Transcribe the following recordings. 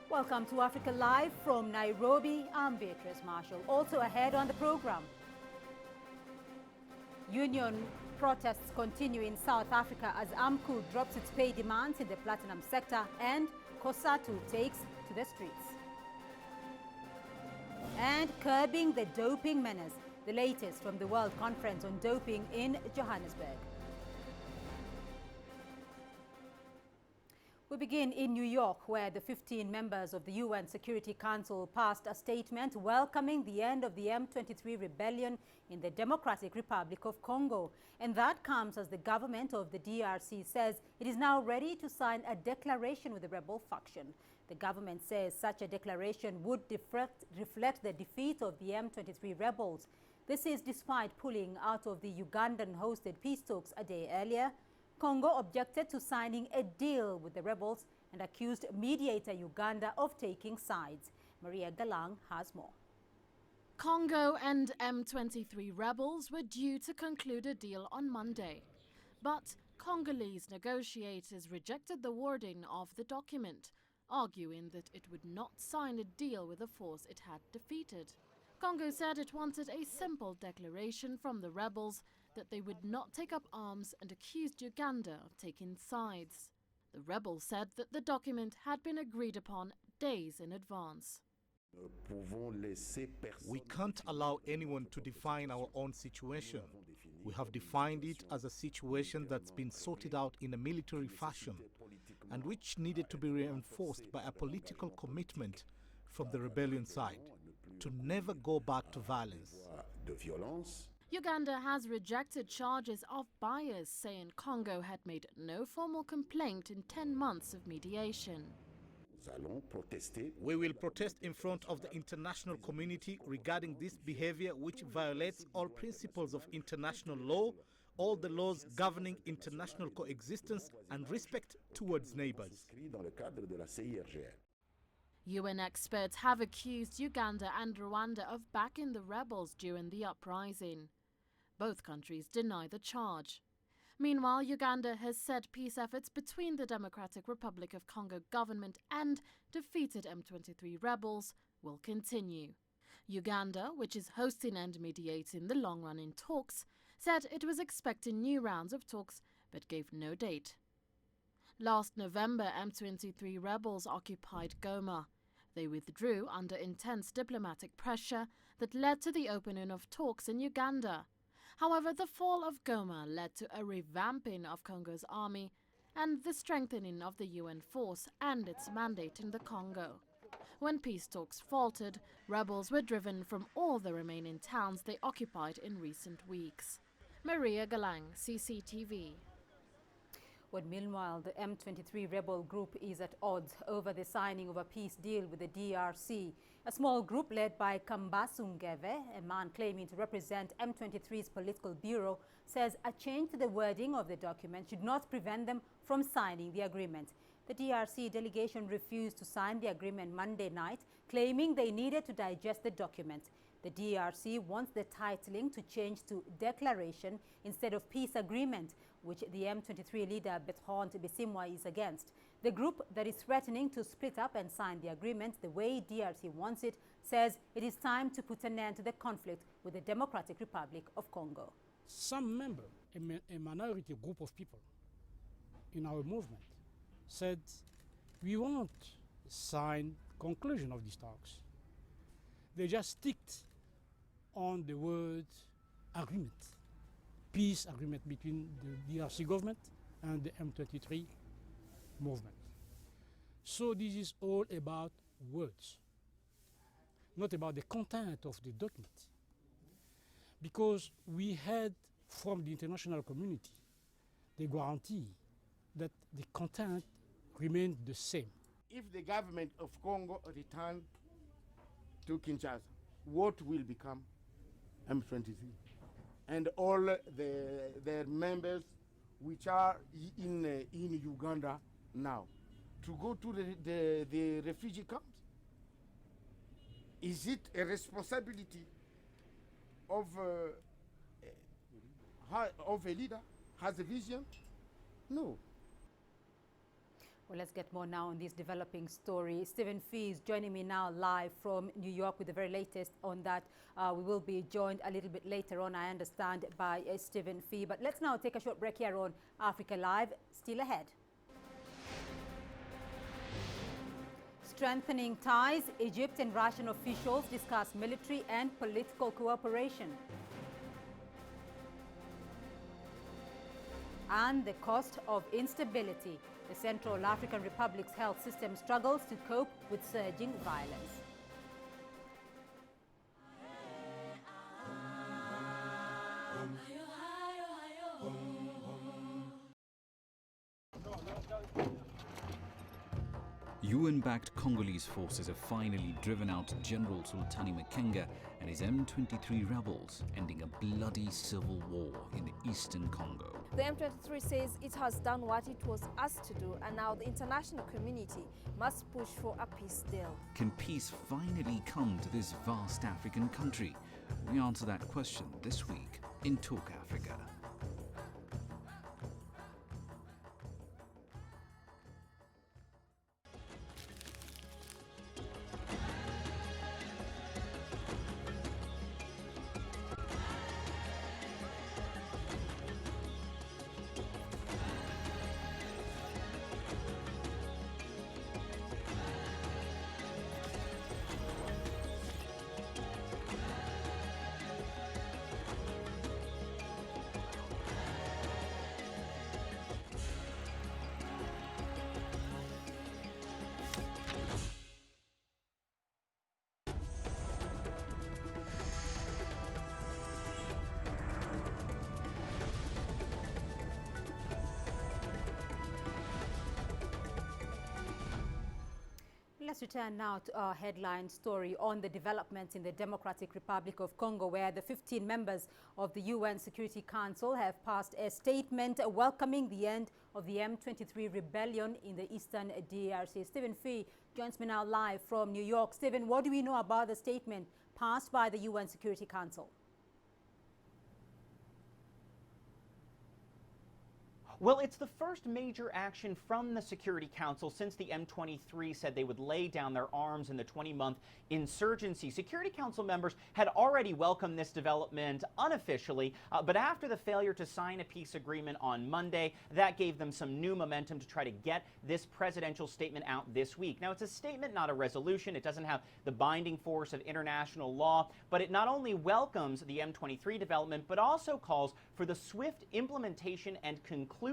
Welcome to Africa Live from Nairobi. I'm Beatrice Marshall. Also ahead on the program, union protests continue in South Africa as AMCU drops its pay demands in the platinum sector and COSATU takes to the streets. And curbing the doping menace, the latest from the World Conference on Doping in Johannesburg. We begin in New York, where the 15 members of the UN Security Council passed a statement welcoming the end of the M23 rebellion in the Democratic Republic of Congo. And that comes as the government of the DRC says it is now ready to sign a declaration with the rebel faction. The government says such a declaration would reflect the defeat of the M23 rebels. This is despite pulling out of the Ugandan-hosted peace talks a day earlier. Congo objected to signing a deal with the rebels and accused mediator Uganda of taking sides. Maria Galang has more. Congo and M23 rebels were due to conclude a deal on Monday. But Congolese negotiators rejected the wording of the document, arguing that it would not sign a deal with the force it had defeated. Congo said it wanted a simple declaration from the rebels that they would not take up arms and accused Uganda of taking sides. The rebels said that the document had been agreed upon days in advance. We can't allow anyone to define our own situation. We have defined it as a situation that's been sorted out in a military fashion and which needed to be reinforced by a political commitment from the rebellion side to never go back to violence. Uganda has rejected charges of bias, saying Congo had made no formal complaint in 10 months of mediation. We will protest in front of the international community regarding this behavior which violates all principles of international law, all the laws governing international coexistence and respect towards neighbors. UN experts have accused Uganda and Rwanda of backing the rebels during the uprising. Both countries deny the charge. Meanwhile, Uganda has said peace efforts between the Democratic Republic of Congo government and defeated M23 rebels will continue. Uganda, which is hosting and mediating the long-running talks, said it was expecting new rounds of talks but gave no date. Last November, M23 rebels occupied Goma. They withdrew under intense diplomatic pressure that led to the opening of talks in Uganda. However, the fall of Goma led to a revamping of Congo's army and the strengthening of the UN force and its mandate in the Congo. When peace talks faltered, rebels were driven from all the remaining towns they occupied in recent weeks. Maria Galang, CCTV. When meanwhile, the M23 rebel group is at odds over the signing of a peace deal with the DRC. A small group led by Kambasu Ngeve, a man claiming to represent M23's political bureau, says a change to the wording of the document should not prevent them from signing the agreement. The DRC delegation refused to sign the agreement Monday night, claiming they needed to digest the document. The DRC wants the titling to change to Declaration instead of Peace Agreement, which the M23 leader Bertrand Bisimwa is against. The group that is threatening to split up and sign the agreement the way DRC wants it says it is time to put an end to the conflict with the Democratic Republic of Congo. Some member, a minority group of people in our movement, said we won't sign conclusion of these talks. They just sticked on the word agreement, peace agreement between the DRC government and the M23 movement. So this is all about words, not about the content of the document. Because we had from the international community the guarantee that the content remained the same. If the government of Congo return to Kinshasa, what will become M23 and all their members which are in Uganda now to go to the refugee camps? Is it a responsibility of a leader, has a vision? No. Well, let's get more now on this developing story. Stephen Fee is joining me now live from New York with the very latest on that. We will be joined a little bit later on, I understand, by Stephen Fee. But let's now take a short break here on Africa Live. Still ahead. Strengthening ties, Egypt and Russian officials discuss military and political cooperation. And the cost of instability. The Central African Republic's health system struggles to cope with surging violence. UN-backed Congolese forces have finally driven out General Sultani Makenga and his M23 rebels, ending a bloody civil war in eastern Congo. The M23 says it has done what it was asked to do, and now the international community must push for a peace deal. Can peace finally come to this vast African country? We answer that question this week in Talk Africa. Let's return now to our headline story on the developments in the Democratic Republic of Congo, where the 15 members of the UN Security Council have passed a statement welcoming the end of the M23 rebellion in the eastern DRC. Stephen Fee joins me now live from New York. Stephen, what do we know about the statement passed by the UN Security Council? Well, it's the first major action from the Security Council since the M23 said they would lay down their arms in the 20-month insurgency. Security Council members had already welcomed this development unofficially, but after the failure to sign a peace agreement on Monday, that gave them some new momentum to try to get this presidential statement out this week. Now, it's a statement, not a resolution. It doesn't have the binding force of international law, but it not only welcomes the M23 development, but also calls for the swift implementation and conclusion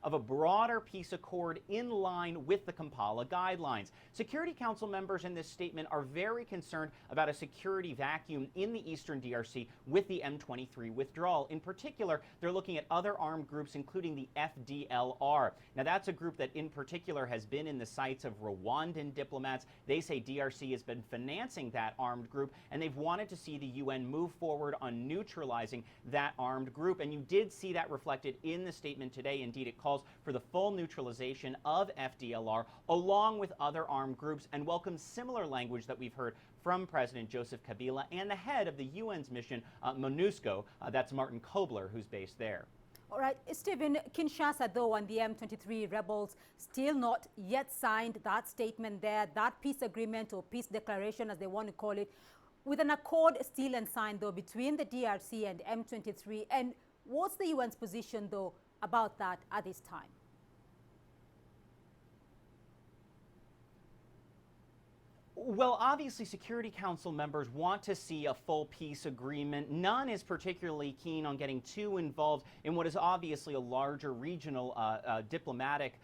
of a broader peace accord in line with the Kampala guidelines. Security Council members in this statement are very concerned about a security vacuum in the eastern DRC with the M23 withdrawal. In particular, they're looking at other armed groups, including the FDLR. Now, that's a group that in particular has been in the sights of Rwandan diplomats. They say DRC has been financing that armed group, and they've wanted to see the UN move forward on neutralizing that armed group. And you did see that reflected in the statement today. Indeed, it calls for the full neutralization of FDLR along with other armed groups, and welcomes similar language that we've heard from President Joseph Kabila and the head of the UN's mission, MONUSCO. That's Martin Kobler, who's based there. All right, Stephen, Kinshasa, though, and the M23 rebels still not yet signed that statement there, that peace agreement or peace declaration, as they want to call it, with an accord still unsigned, though, between the DRC and M23. And what's the UN's position, though, about that at this time? Well, obviously, Security Council members want to see a full peace agreement. None is particularly keen on getting too involved in what is obviously a larger regional diplomatic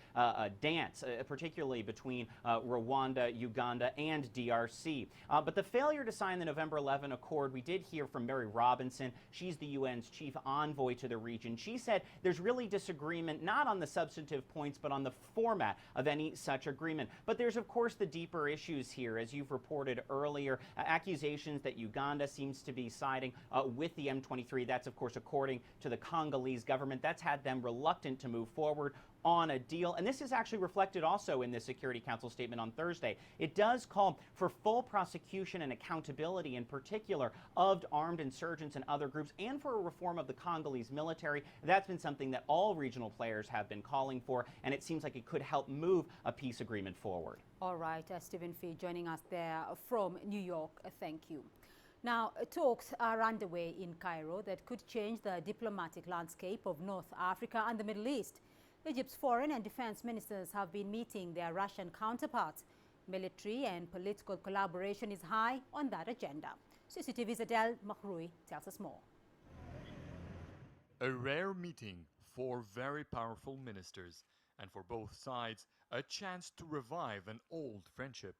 dance, particularly between Rwanda, Uganda, and DRC. But the failure to sign the November 11 accord, we did hear from Mary Robinson. She's the UN's chief envoy to the region. She said there's really disagreement not on the substantive points, but on the format of any such agreement. But there's, of course, the deeper issues here. As you've reported earlier, accusations that Uganda seems to be siding with the M23. That's, of course, according to the Congolese government. That's had them reluctant to move forward on a deal. And this is actually reflected also in the Security Council statement on Thursday. It does call for full prosecution and accountability, in particular, of armed insurgents and other groups, and for a reform of the Congolese military. That's been something that all regional players have been calling for, and it seems like it could help move a peace agreement forward. All right, Stephen Fee joining us there from New York. Thank you. Now, talks are underway in Cairo that could change the diplomatic landscape of North Africa and the Middle East. Egypt's foreign and defense ministers have been meeting their Russian counterparts. Military and political collaboration is high on that agenda. CCTV's Adel Mahroui tells us more. A rare meeting for very powerful ministers, and for both sides, a chance to revive an old friendship.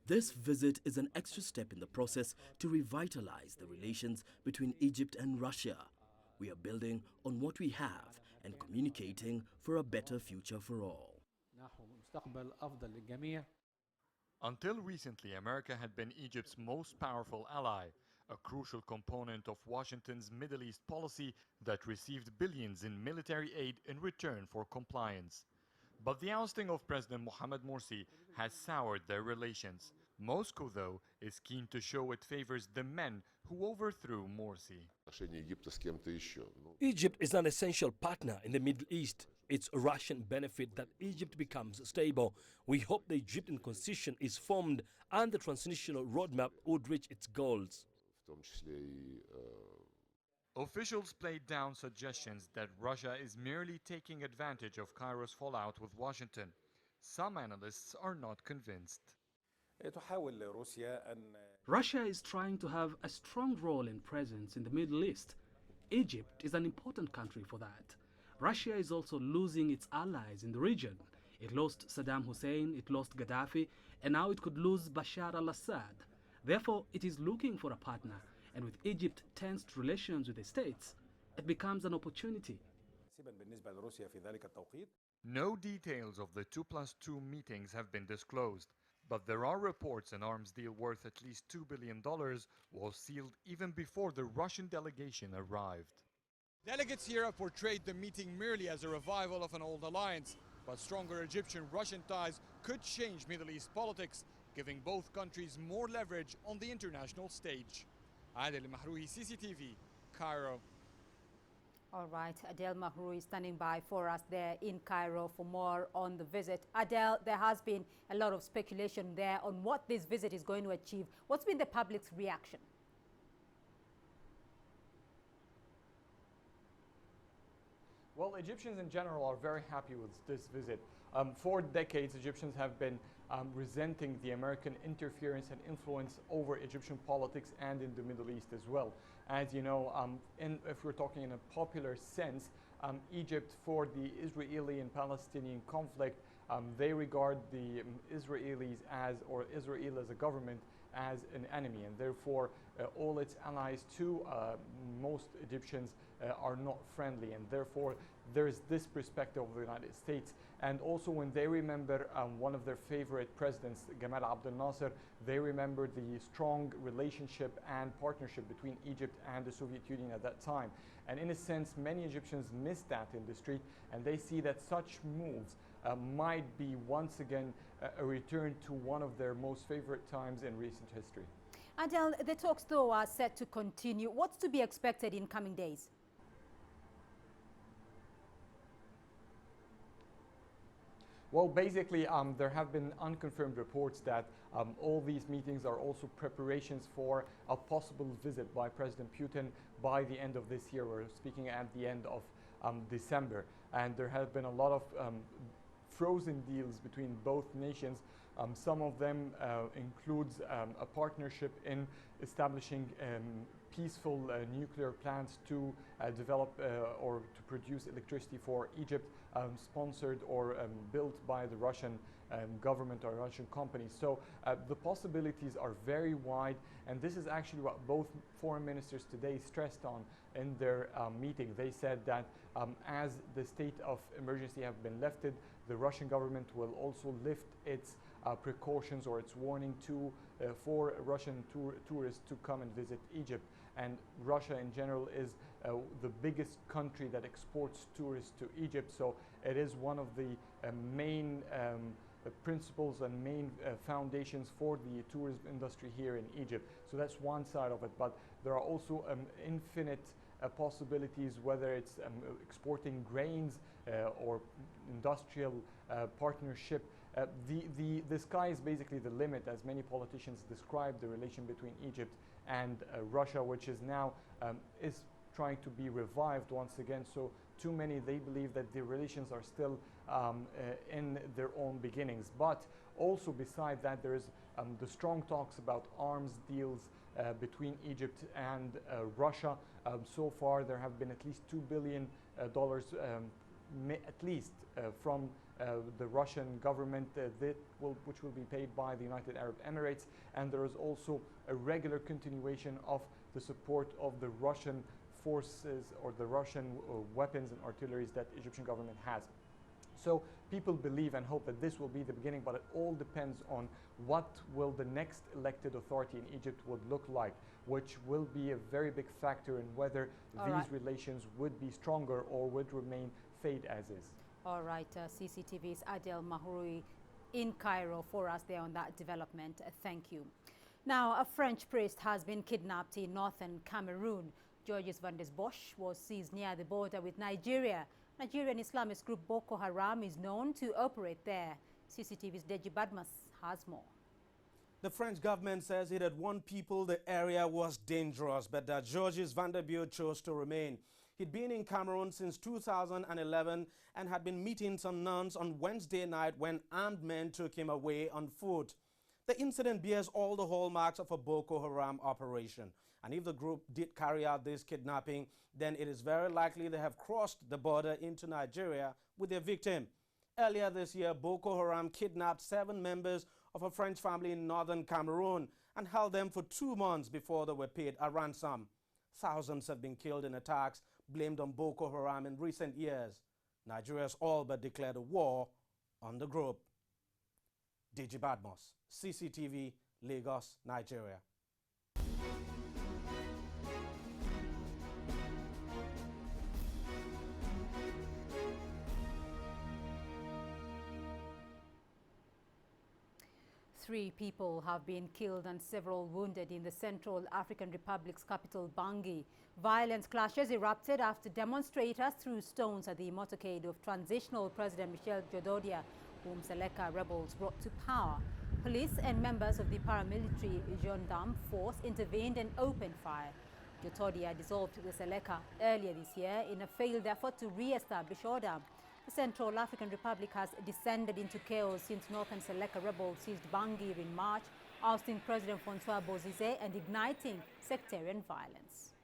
This visit is an extra step in the process to revitalize the relations between Egypt and Russia. We are building on what we have and communicating for a better future for all. Until recently, America had been Egypt's most powerful ally, a crucial component of Washington's Middle East policy that received billions in military aid in return for compliance. But the ousting of President Mohamed Morsi has soured their relations. Moscow, though, is keen to show it favors the men who overthrew Morsi. Egypt is an essential partner in the Middle East. It's a Russian benefit that Egypt becomes stable. We hope the Egyptian constitution is formed and the transitional roadmap would reach its goals. Officials played down suggestions that Russia is merely taking advantage of Cairo's fallout with Washington. Some analysts are not convinced. Russia is trying to have a strong role and presence in the Middle East. Egypt is an important country for that. Russia is also losing its allies in the region. It lost Saddam Hussein, it lost Gaddafi, and now it could lose Bashar al-Assad. Therefore, it is looking for a partner, and with Egypt's tensed relations with the states, it becomes an opportunity. No details of the 2+2 meetings have been disclosed, but there are reports an arms deal worth at least $2 billion was sealed even before the Russian delegation arrived. Delegates here have portrayed the meeting merely as a revival of an old alliance, but stronger Egyptian-Russian ties could change Middle East politics, giving both countries more leverage on the international stage. Adel Mahroui, CCTV, Cairo. All right, Adel Mahroui standing by for us there in Cairo for more on the visit. Adel, there has been a lot of speculation there on what this visit is going to achieve. What's been the public's reaction? Well, Egyptians in general are very happy with this visit. For decades, Egyptians have been resenting the American interference and influence over Egyptian politics and in the Middle East as well. As you know, if we're talking in a popular sense, Egypt, for the Israeli and Palestinian conflict, they regard the Israelis as, or Israel as a government, as an enemy, and therefore all its allies to most Egyptians are not friendly, and therefore there's this perspective of the United States. And also when they remember one of their favorite presidents, Gamal Abdel Nasser, they remember the strong relationship and partnership between Egypt and the Soviet Union at that time. And in a sense, many Egyptians miss that in the street, and they see that such moves might be once again a return to one of their most favorite times in recent history. Adel, the talks though are set to continue. What's to be expected in coming days? Well, basically, there have been unconfirmed reports that all these meetings are also preparations for a possible visit by President Putin by the end of this year. We're speaking at the end of December. And there have been a lot of frozen deals between both nations. Some of them includes a partnership in establishing peaceful nuclear plants to develop or to produce electricity for Egypt, sponsored or built by the Russian government or Russian companies. So the possibilities are very wide, and this is actually what both foreign ministers today stressed on in their meeting. They said that as the state of emergency have been lifted, the Russian government will also lift its precautions or its warning for Russian tourists to come and visit Egypt. and Russia in general is the biggest country that exports tourists to Egypt, so it is one of the main principles and main foundations for the tourism industry here in Egypt. So that's one side of it, but there are also infinite possibilities, whether it's exporting grains or industrial partnership. The sky is basically the limit, as many politicians describe the relation between Egypt and Russia, which is now is trying to be revived once again. So too many, they believe that the relations are still in their own beginnings. But also beside that, there is the strong talks about arms deals between Egypt and Russia. So far, there have been at least $2 billion at least from the Russian government which will be paid by the United Arab Emirates, and there is also a regular continuation of the support of the Russian forces or the Russian weapons and artilleries that the Egyptian government has. So people believe and hope that this will be the beginning, but it all depends on what will the next elected authority in Egypt would look like, which will be a very big factor in whether these relations would be stronger or would remain fade as is. All right, CCTV's Adel Mahouri in Cairo for us there on that development. Thank you. Now, a French priest has been kidnapped in northern Cameroon. Georges van der Bosch was seized near the border with Nigeria. Nigerian Islamist group Boko Haram is known to operate there. CCTV's Deji Badmas has more. The French government says it had warned people the area was dangerous, but that Georges van der Bosch chose to remain. He'd been in Cameroon since 2011 and had been meeting some nuns on Wednesday night when armed men took him away on foot. The incident bears all the hallmarks of a Boko Haram operation. And if the group did carry out this kidnapping, then it is very likely they have crossed the border into Nigeria with their victim. Earlier this year, Boko Haram kidnapped 7 members of a French family in northern Cameroon and held them for 2 months before they were paid a ransom. Thousands have been killed in attacks blamed on Boko Haram in recent years. Nigeria has all but declared a war on the group. Deji Badmos, CCTV, Lagos, Nigeria. Three people have been killed and several wounded in the Central African Republic's capital, Bangui. Violent clashes erupted after demonstrators threw stones at the motorcade of transitional President Michel Jododia, whom Seleka rebels brought to power. Police and members of the paramilitary gendarme force intervened and opened fire. Jododia dissolved the Seleka earlier this year in a failed effort to re-establish order. The Central African Republic has descended into chaos since Northern Seleka rebels seized Bangui in March, ousting President Francois Bozize and igniting sectarian violence.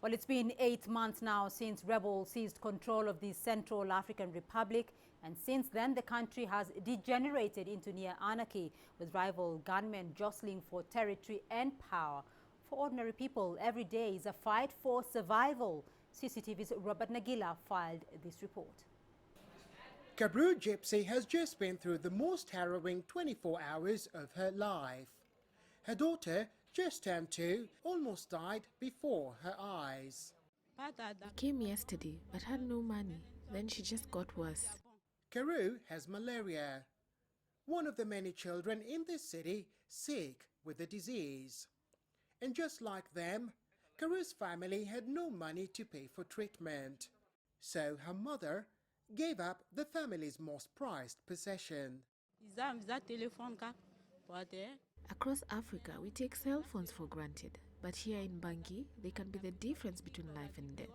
Well, it's been 8 months now since rebels seized control of the Central African Republic, and since then the country has degenerated into near anarchy, with rival gunmen jostling for territory and power. For ordinary people, every day is a fight for survival. CCTV's Robert Nagila filed this report. Kabru Gypsy has just been through the most harrowing 24 hours of her life. Her daughter, just turned 2, almost died before her eyes. I came yesterday but had no money. Then she just got worse. Karu has malaria, one of the many children in this city sick with the disease. And just like them, Karu's family had no money to pay for treatment. So her mother gave up the family's most prized possession. Across Africa, we take cell phones for granted. But here in Bangui, they can be the difference between life and death.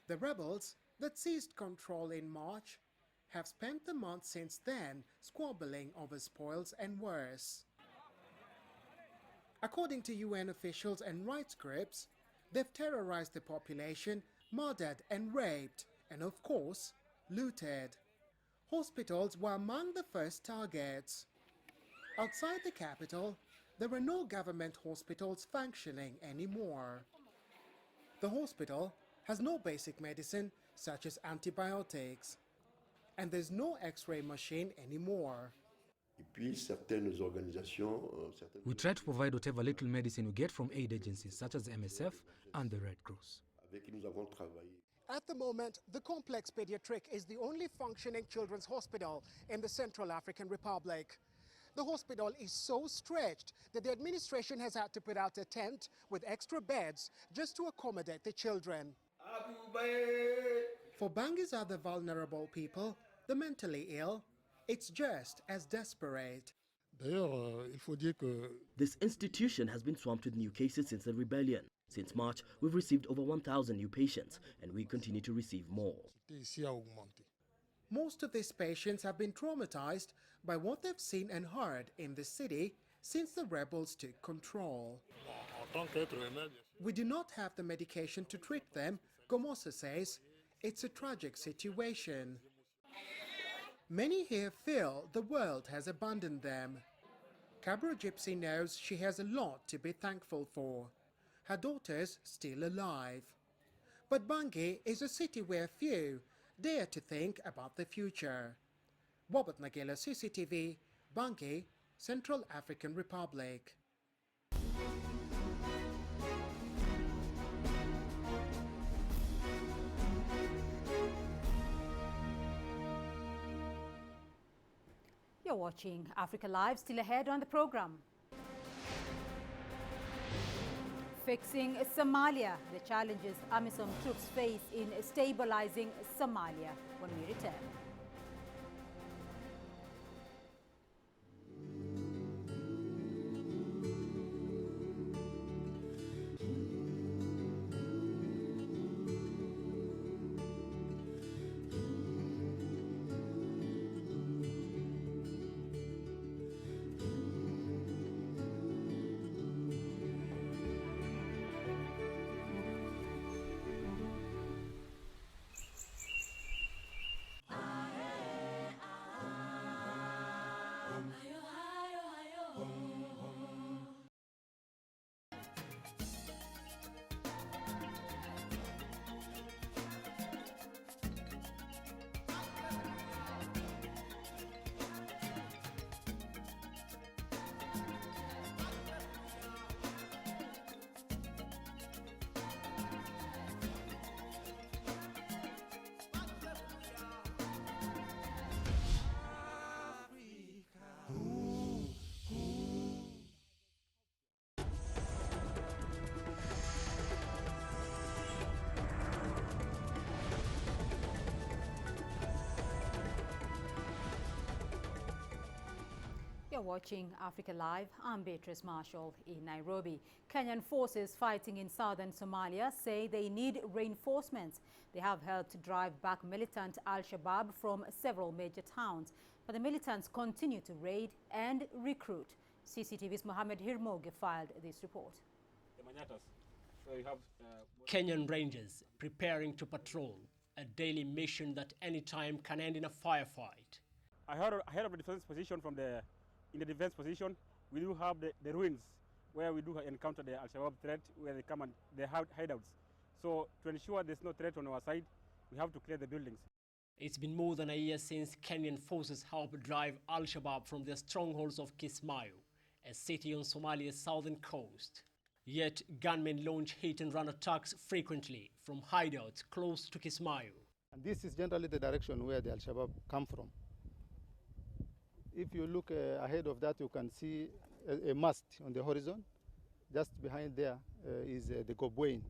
The rebels that seized control in March have spent the month since then squabbling over spoils and worse. According to UN officials and rights groups, they've terrorized the population, murdered and raped, and of course, looted. Hospitals were among the first targets. Outside the capital, there are no government hospitals functioning anymore. The hospital has no basic medicine such as antibiotics, and there's no X-ray machine anymore. We try to provide whatever little medicine we get from aid agencies such as MSF and the Red Cross. At the moment, the complex pediatric is the only functioning children's hospital in the Central African Republic. The hospital is so stretched that the administration has had to put out a tent with extra beds just to accommodate the children. For Banguy's other vulnerable people, the mentally ill, it's just as desperate. This institution has been swamped with new cases since the rebellion. Since March, we've received over 1,000 new patients, and we continue to receive more. Most of these patients have been traumatized by what they've seen and heard in the city since the rebels took control. We do not have the medication to treat them, Gomosa says. It's a tragic situation. Many here feel the world has abandoned them. Cabra Gypsy knows she has a lot to be thankful for. Her daughter's still alive. But Bangui is a city where few dare to think about the future. Bobat Nagela, CCTV, Bangui, Central African Republic. You're watching Africa Live, still ahead on the program. Fixing Somalia, the challenges AMISOM troops face in stabilizing Somalia when we return. You're watching Africa Live. I'm Beatrice Marshall in Nairobi. Kenyan forces fighting in southern Somalia say they need reinforcements. They have helped drive back militant Al-Shabaab from several major towns. But the militants continue to raid and recruit. CCTV's Mohammed Hirmoge filed this report. Kenyan Rangers preparing to patrol, a daily mission that any time can end in a firefight. I heard of the defense position in the defense position, we do have the ruins where we do encounter the Al-Shabaab threat, where they come and they have hideouts. So to ensure there's no threat on our side, we have to clear the buildings. It's been more than a year since Kenyan forces helped drive Al-Shabaab from their strongholds of Kismayo, a city on Somalia's southern coast. Yet gunmen launch hit-and-run attacks frequently from hideouts close to Kismayo. And this is generally the direction where the Al-Shabaab come from. If you look ahead of that, you can see a mast on the horizon. Just behind there is the Gobwain.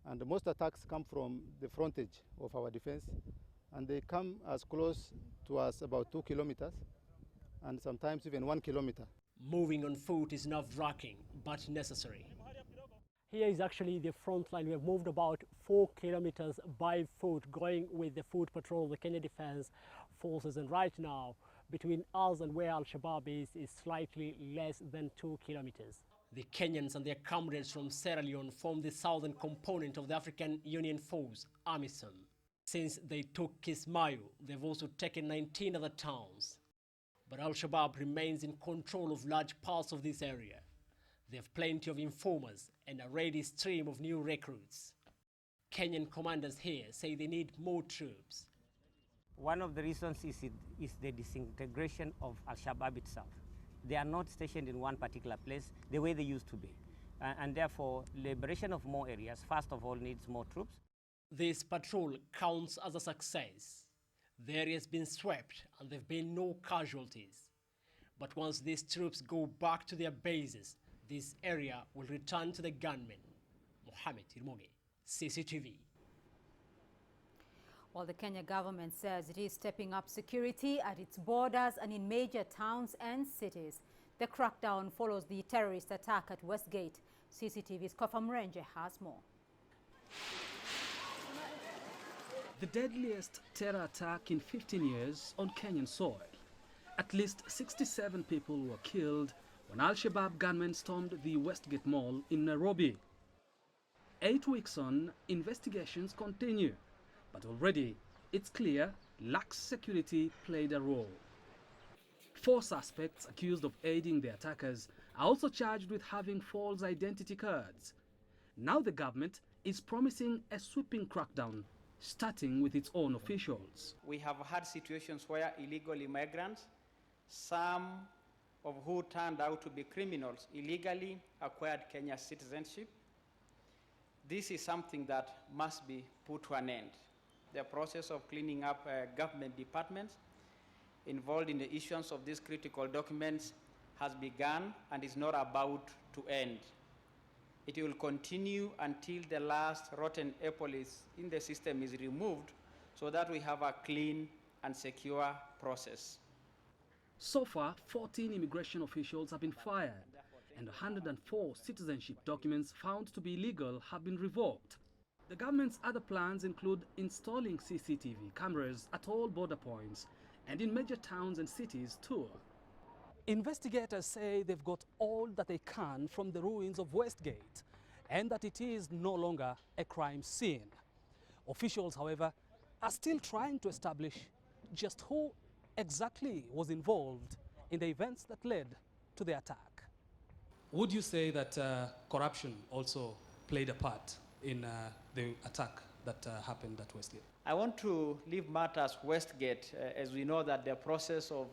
And most attacks come from the frontage of our defense, and they come as close to us about 2 kilometers, and sometimes even 1 kilometer. Moving on foot is nerve-wracking, but necessary. Here is actually the front line. We have moved about 4 kilometers by foot, going with the foot patrol, the Kenya Defense Forces, and right now, between us and where Al-Shabaab is slightly less than 2 kilometers. The Kenyans and their comrades from Sierra Leone form the southern component of the African Union Force, AMISOM. Since they took Kismayo, they've also taken 19 other towns. But Al-Shabaab remains in control of large parts of this area. They have plenty of informers and a ready stream of new recruits. Kenyan commanders here say they need more troops. One of the reasons is the disintegration of Al-Shabaab itself. They are not stationed in one particular place the way they used to be. And therefore, liberation of more areas, first of all, needs more troops. This patrol counts as a success. The area has been swept and there have been no casualties. But once these troops go back to their bases, this area will return to the gunmen. Mohamed Irmoge, CCTV. While the Kenya government says it is stepping up security at its borders and in major towns and cities, the crackdown follows the terrorist attack at Westgate. CCTV's Kofa Mrenje has more. The deadliest terror attack in 15 years on Kenyan soil. At least 67 people were killed when Al-Shabaab gunmen stormed the Westgate Mall in Nairobi. 8 weeks on, investigations continue. But already, it's clear lax security played a role. 4 suspects accused of aiding the attackers are also charged with having false identity cards. Now the government is promising a sweeping crackdown, starting with its own officials. We have had situations where illegal immigrants, some of who turned out to be criminals, illegally acquired Kenya's citizenship. This is something that must be put to an end. The process of cleaning up government departments involved in the issuance of these critical documents has begun and is not about to end. It will continue until the last rotten apple in the system is removed so that we have a clean and secure process. So far, 14 immigration officials have been fired, and 104 citizenship documents found to be illegal have been revoked. The government's other plans include installing CCTV cameras at all border points and in major towns and cities too. Investigators say they've got all that they can from the ruins of Westgate and that it is no longer a crime scene. Officials, however, are still trying to establish just who exactly was involved in the events that led to the attack. Would you say that corruption also played a part in the attack that happened at Westgate? I want to leave matters Westgate, as we know that the process of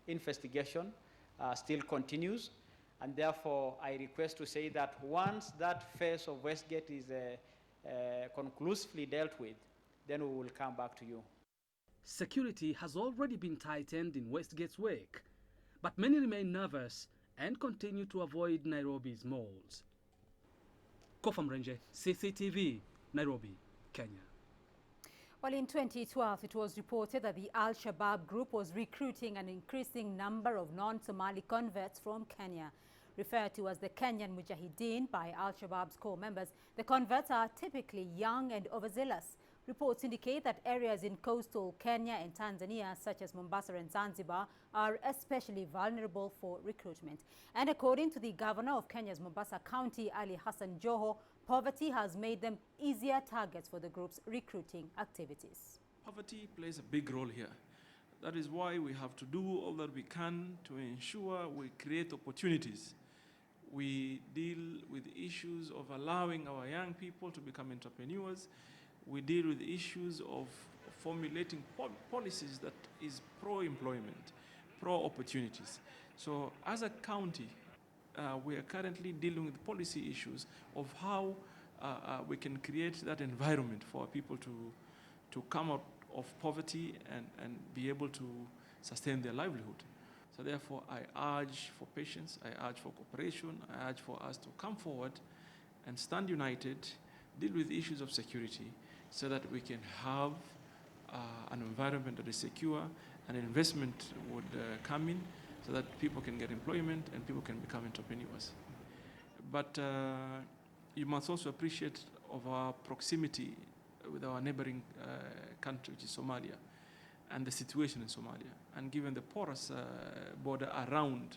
investigation still continues, and therefore I request to say that once that phase of Westgate is conclusively dealt with, then we will come back to you. Security has already been tightened in Westgate's wake, but many remain nervous and continue to avoid Nairobi's malls. Kofa Mrenje, CCTV, Nairobi, Kenya. Well, in 2012, it was reported that the Al-Shabaab group was recruiting an increasing number of non-Somali converts from Kenya. Referred to as the Kenyan Mujahideen by Al-Shabaab's core members, the converts are typically young and overzealous. Reports indicate that areas in coastal Kenya and Tanzania, such as Mombasa and Zanzibar, are especially vulnerable for recruitment. And according to the governor of Kenya's Mombasa County, Ali Hassan Joho, poverty has made them easier targets for the group's recruiting activities. Poverty plays a big role here. That is why we have to do all that we can to ensure we create opportunities. We deal with issues of allowing our young people to become entrepreneurs. We deal with issues of formulating policies that is pro-employment, pro-opportunities. So as a county, we are currently dealing with policy issues of how we can create that environment for people to come out of poverty and be able to sustain their livelihood. So therefore, I urge for patience, I urge for cooperation, I urge for us to come forward and stand united, deal with issues of security, so that we can have an environment that is secure, and investment would come in, so that people can get employment and people can become entrepreneurs. But you must also appreciate of our proximity with our neighboring country, which is Somalia, and the situation in Somalia. And given the porous border around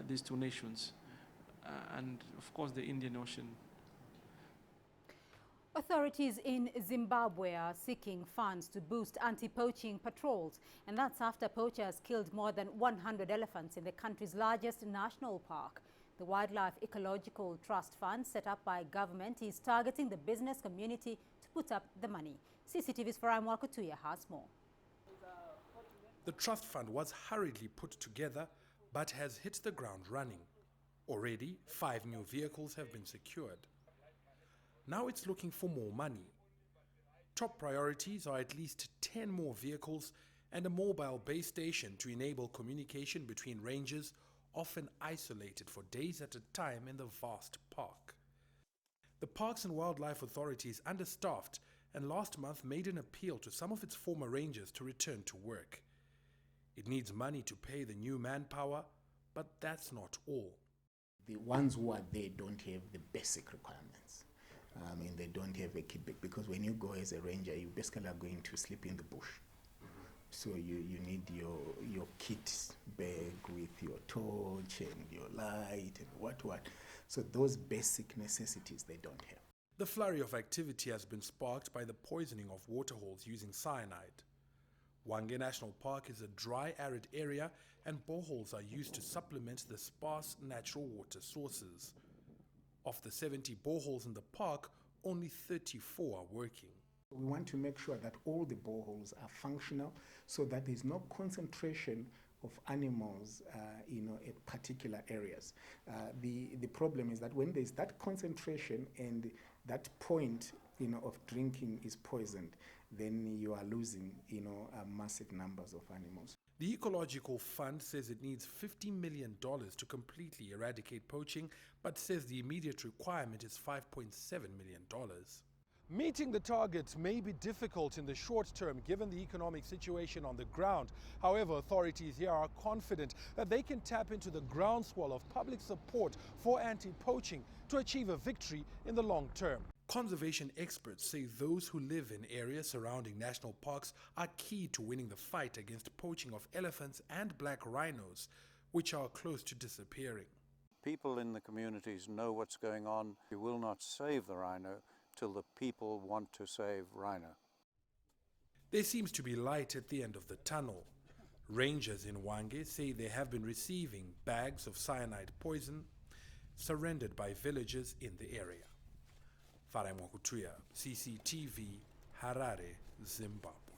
these two nations, and of course the Indian Ocean. Authorities in Zimbabwe are seeking funds to boost anti-poaching patrols, and that's after poachers killed more than 100 elephants in the country's largest national park. The Wildlife Ecological Trust Fund, set up by government, is targeting the business community to put up the money. CCTV's Farai Mwalkutuya has more. The trust fund was hurriedly put together but has hit the ground running. Already, 5 new vehicles have been secured. Now it's looking for more money. Top priorities are at least 10 more vehicles and a mobile base station to enable communication between rangers, often isolated for days at a time in the vast park. The Parks and Wildlife Authority is understaffed and last month made an appeal to some of its former rangers to return to work. It needs money to pay the new manpower, but that's not all. The ones who are there don't have the basic requirements. They don't have a kit bag, because when you go as a ranger, you basically are going to sleep in the bush. So you need your kit bag with your torch and your light and what. So those basic necessities they don't have. The flurry of activity has been sparked by the poisoning of waterholes using cyanide. Hwange National Park is a dry, arid area, and boreholes are used to supplement the sparse natural water sources. Of the 70 boreholes in the park, only 34 are working. We want to make sure that all the boreholes are functional so that there's no concentration of animals at particular areas. The problem is that when there's that concentration and that point of drinking is poisoned, then you are losing massive numbers of animals. The Ecological Fund says it needs $50 million to completely eradicate poaching, but says the immediate requirement is $5.7 million. Meeting the targets may be difficult in the short term given the economic situation on the ground. However, authorities here are confident that they can tap into the groundswell of public support for anti-poaching to achieve a victory in the long term. Conservation experts say those who live in areas surrounding national parks are key to winning the fight against poaching of elephants and black rhinos, which are close to disappearing. People in the communities know what's going on. We will not save the rhino till the people want to save rhino. There seems to be light at the end of the tunnel. Rangers in Hwange say they have been receiving bags of cyanide poison surrendered by villagers in the area. Farai Mwalkutuya, CCTV, Harare, Zimbabwe.